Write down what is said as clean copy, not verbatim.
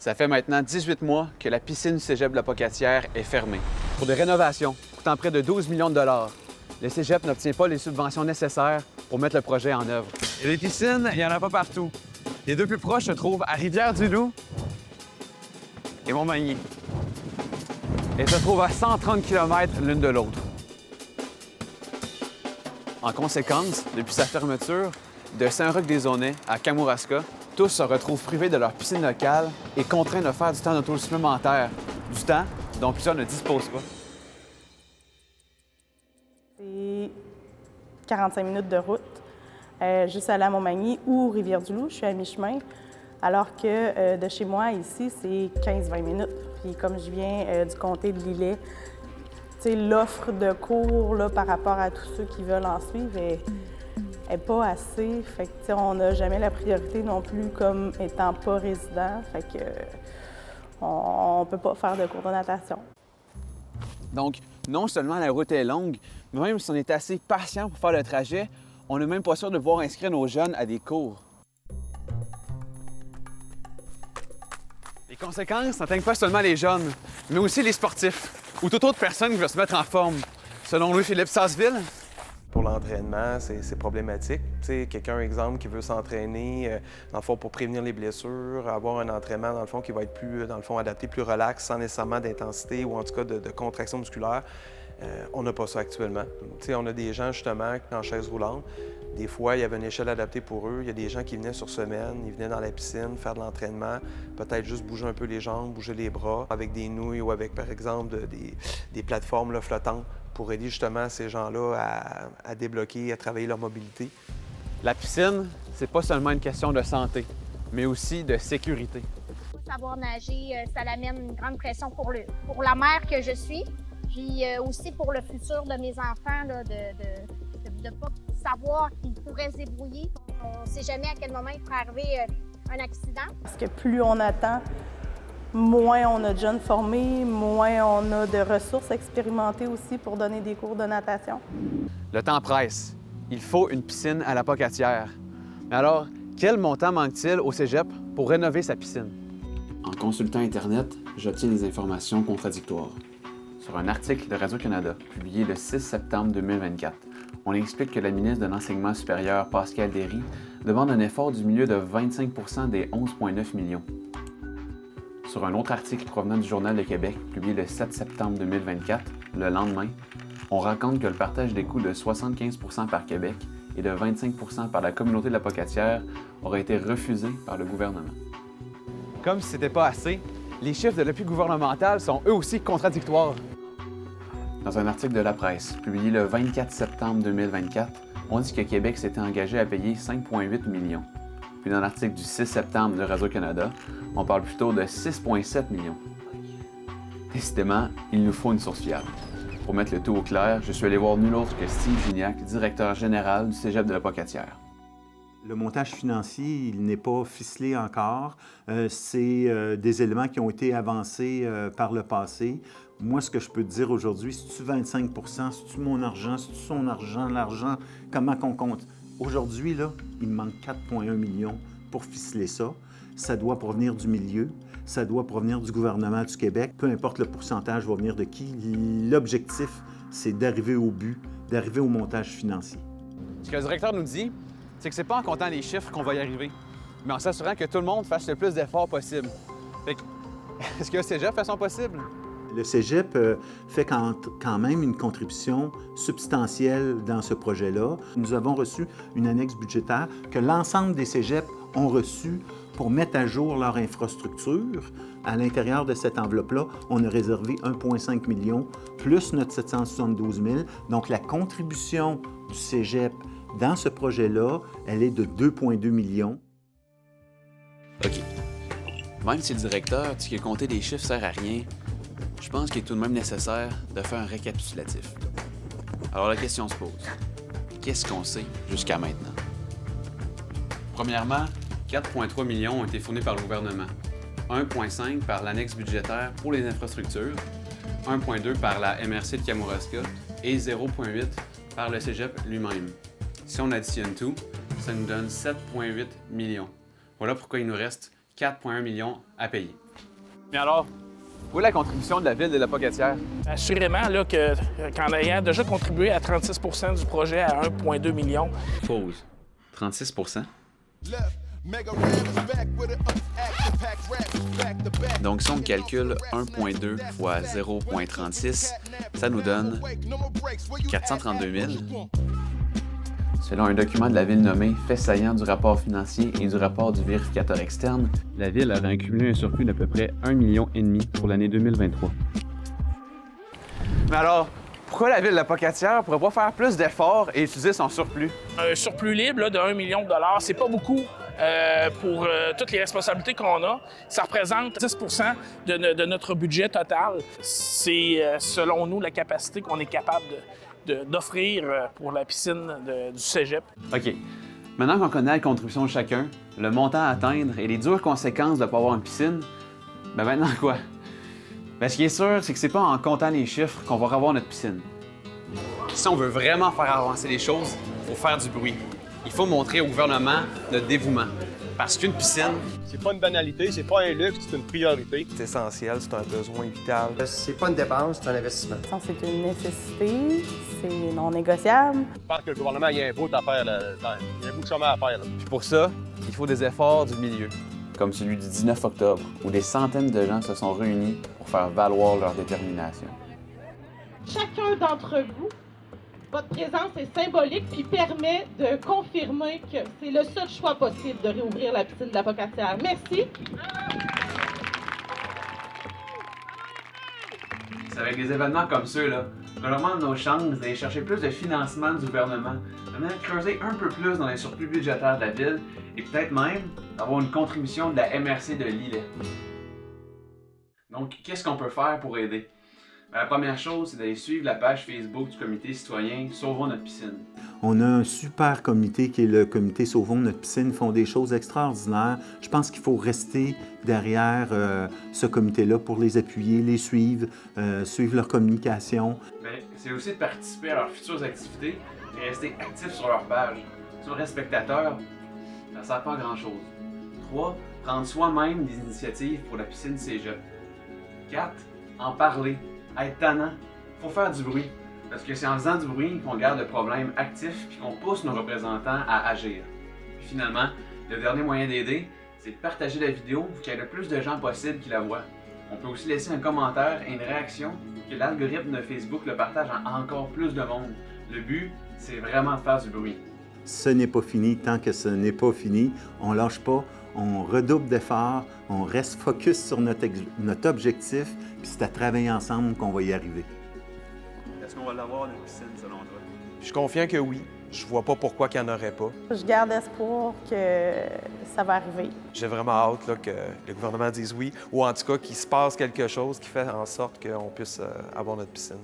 Ça fait maintenant 18 mois que la piscine du Cégep de la Pocatière est fermée. Pour des rénovations coûtant près de 12 millions de dollars, le Cégep n'obtient pas les subventions nécessaires pour mettre le projet en œuvre. Et les piscines, il n'y en a pas partout. Les deux plus proches se trouvent à Rivière-du-Loup et Montmagny. Elles se trouvent à 130 km l'une de l'autre. En conséquence, depuis sa fermeture, de Saint-Roch-des-Aunais à Kamouraska, tous se retrouvent privés de leur piscine locale et contraints de faire du temps d'auto supplémentaire, du temps dont plusieurs ne disposent pas. C'est 45 minutes de route, juste aller à Montmagny ou Rivière-du-Loup. Je suis à mi-chemin, alors que de chez moi, ici, c'est 15-20 minutes. Puis comme je viens du comté de Lillet, l'offre de cours là, par rapport à tous ceux qui veulent en suivre est pas assez. Fait que, on n'a jamais la priorité non plus comme étant pas résident. Fait que on peut pas faire de cours de natation. Donc, non seulement la route est longue, mais même si on est assez patient pour faire le trajet, on n'est même pas sûr de pouvoir inscrire nos jeunes à des cours. Les conséquences n'atteignent pas seulement les jeunes, mais aussi les sportifs ou toute autre personne qui veut se mettre en forme. Selon Louis-Philippe Sasseville, pour l'entraînement, c'est problématique. Quelqu'un, exemple, qui veut s'entraîner, dans le fond, pour prévenir les blessures, avoir un entraînement, dans le fond, qui va être plus, dans le fond, adapté, plus relax, sans nécessairement d'intensité ou en tout cas de contraction musculaire. On n'a pas ça actuellement. On a des gens, justement, en chaise roulante. Des fois, il y avait une échelle adaptée pour eux. Il y a des gens qui venaient sur semaine, ils venaient dans la piscine faire de l'entraînement, peut-être juste bouger un peu les jambes, bouger les bras, avec des nouilles ou avec, par exemple, des plateformes là, flottantes pour aider justement ces gens-là à débloquer, à travailler leur mobilité. la piscine, c'est pas seulement une question de santé, mais aussi de sécurité. Savoir nager, ça l'amène une grande pression pour la mère que je suis, puis aussi pour le futur de mes enfants, là, de pas savoir qu'ils pourraient se débrouiller. On ne sait jamais à quel moment il pourrait arriver un accident. Parce que plus on attend, moins on a de jeunes formés, moins on a de ressources expérimentées aussi pour donner des cours de natation. Le temps presse. Il faut une piscine à la Pocatière. Mais alors, quel montant manque-t-il au Cégep pour rénover sa piscine? En consultant Internet, j'obtiens des informations contradictoires. Sur un article de Radio-Canada, publié le 6 septembre 2024, on explique que la ministre de l'Enseignement supérieur, Pascale Derry, demande un effort du milieu de 25 % des 11,9 millions. Sur un autre article provenant du Journal de Québec, publié le 7 septembre 2024, le lendemain, on raconte que le partage des coûts de 75 % par Québec et de 25 % par la communauté de la Pocatière aurait été refusé par le gouvernement. Comme si c'était pas assez, les chiffres de l'appui gouvernemental sont eux aussi contradictoires. Dans un article de la presse, publié le 24 septembre 2024, on dit que Québec s'était engagé à payer 5,8 millions. Puis dans l'article du 6 septembre de Radio-Canada, on parle plutôt de 6,7 millions. Décidément, il nous faut une source fiable. Pour mettre le tout au clair, je suis allé voir nul autre que Steve Gignac, directeur général du Cégep de la Pocatière. Le montage financier, il n'est pas ficelé encore. C'est des éléments qui ont été avancés par le passé. Moi, ce que je peux te dire aujourd'hui, c'est-tu 25 %, c'est-tu mon argent, c'est-tu son argent, l'argent, comment qu'on compte? Aujourd'hui, là, il me manque 4,1 millions pour ficeler ça. Ça doit provenir du milieu, ça doit provenir du gouvernement du Québec. Peu importe le pourcentage va venir de qui, l'objectif, c'est d'arriver au but, d'arriver au montage financier. Ce que le directeur nous dit, c'est que c'est pas en comptant les chiffres qu'on va y arriver, mais en s'assurant que tout le monde fasse le plus d'efforts possible. Fait que, est-ce que le Cégep fait son possible? Le Cégep fait quand même une contribution substantielle dans ce projet-là. Nous avons reçu une annexe budgétaire que l'ensemble des cégeps ont reçue pour mettre à jour leur infrastructure. À l'intérieur de cette enveloppe-là, on a réservé 1,5 million plus notre 772 000. Donc, la contribution du Cégep dans ce projet-là, elle est de 2,2 millions. OK. Même si le directeur dit que compter des chiffres sert à rien, je pense qu'il est tout de même nécessaire de faire un récapitulatif. Alors la question se pose. Qu'est-ce qu'on sait jusqu'à maintenant? Premièrement, 4,3 millions ont été fournis par le gouvernement, 1,5 par l'annexe budgétaire pour les infrastructures, 1,2 par la MRC de Kamouraska et 0,8 par le Cégep lui-même. Si on additionne tout, ça nous donne 7,8 millions. Voilà pourquoi il nous reste 4,1 millions à payer. Mais alors, où est la contribution de la ville de la Pocatière? Assurément là, qu'en ayant déjà contribué à 36 du projet à 1,2 million. Pause. 36 Donc, si on calcule 1,2 fois 0,36, ça nous donne 432 000. Selon un document de la Ville nommé « Fait saillant du rapport financier et du rapport du vérificateur externe », la Ville aurait accumulé un surplus d'à peu près 1,5 million pour l'année 2023. Mais alors, pourquoi la Ville de la Pocatière ne pourrait pas faire plus d'efforts et utiliser son surplus? Un surplus libre là, de 1 million de dollars, c'est pas beaucoup pour toutes les responsabilités qu'on a. Ça représente 10 de notre budget total. C'est, selon nous, la capacité qu'on est capable d'offrir pour la piscine du cégep. OK. Maintenant qu'on connaît la contribution de chacun, le montant à atteindre et les dures conséquences de ne pas avoir une piscine, ben maintenant quoi? Ben, ce qui est sûr, c'est que c'est pas en comptant les chiffres qu'on va revoir notre piscine. Si on veut vraiment faire avancer les choses, il faut faire du bruit. Il faut montrer au gouvernement notre dévouement. Parce qu'une piscine... C'est pas une banalité, c'est pas un luxe, c'est une priorité. C'est essentiel, c'est un besoin vital. C'est pas une dépense, c'est un investissement. C'est une nécessité, c'est non négociable. Je pense que le gouvernement, il y a un bout à faire, il y a un bout de chemin à faire. Là. Puis pour ça, il faut des efforts du milieu, comme celui du 19 octobre, où des centaines de gens se sont réunis pour faire valoir leur détermination. Chacun d'entre vous, votre présence est symbolique puis permet de confirmer que c'est le seul choix possible de réouvrir la piscine de la Pocatière. Merci. C'est avec des événements comme ceux-là qu'on augmente nos chances d'aller chercher plus de financement du gouvernement, de creuser un peu plus dans les surplus budgétaires de la ville et peut-être même d'avoir une contribution de la MRC de Lillet. Donc, qu'est-ce qu'on peut faire pour aider? La première chose, c'est d'aller suivre la page Facebook du comité citoyen Sauvons notre piscine. On a un super comité qui est le comité Sauvons notre piscine. Ils font des choses extraordinaires. Je pense qu'il faut rester derrière ce comité-là pour les appuyer, les suivre, suivre leur communication. Mais c'est aussi de participer à leurs futures activités et rester actif sur leur page. Si on reste spectateur, ça ne sert pas à grand-chose. 3. Prendre soi-même des initiatives pour la piscine cégep. 4. En parler. Être tannant. Faut faire du bruit. Parce que c'est en faisant du bruit qu'on garde le problème actif et qu'on pousse nos représentants à agir. Puis finalement, le dernier moyen d'aider, c'est de partager la vidéo pour qu'il y ait le plus de gens possible qui la voient. On peut aussi laisser un commentaire et une réaction pour que l'algorithme de Facebook le partage à encore plus de monde. Le but, c'est vraiment de faire du bruit. Ce n'est pas fini. Tant que ce n'est pas fini, on lâche pas, on redouble d'efforts, on reste focus sur notre objectif, puis c'est à travailler ensemble qu'on va y arriver. Est-ce qu'on va l'avoir, notre piscine, selon toi? Je suis confiant que oui. Je vois pas pourquoi qu'il n'y en aurait pas. Je garde espoir que ça va arriver. J'ai vraiment hâte là, que le gouvernement dise oui, ou en tout cas qu'il se passe quelque chose qui fait en sorte qu'on puisse avoir notre piscine.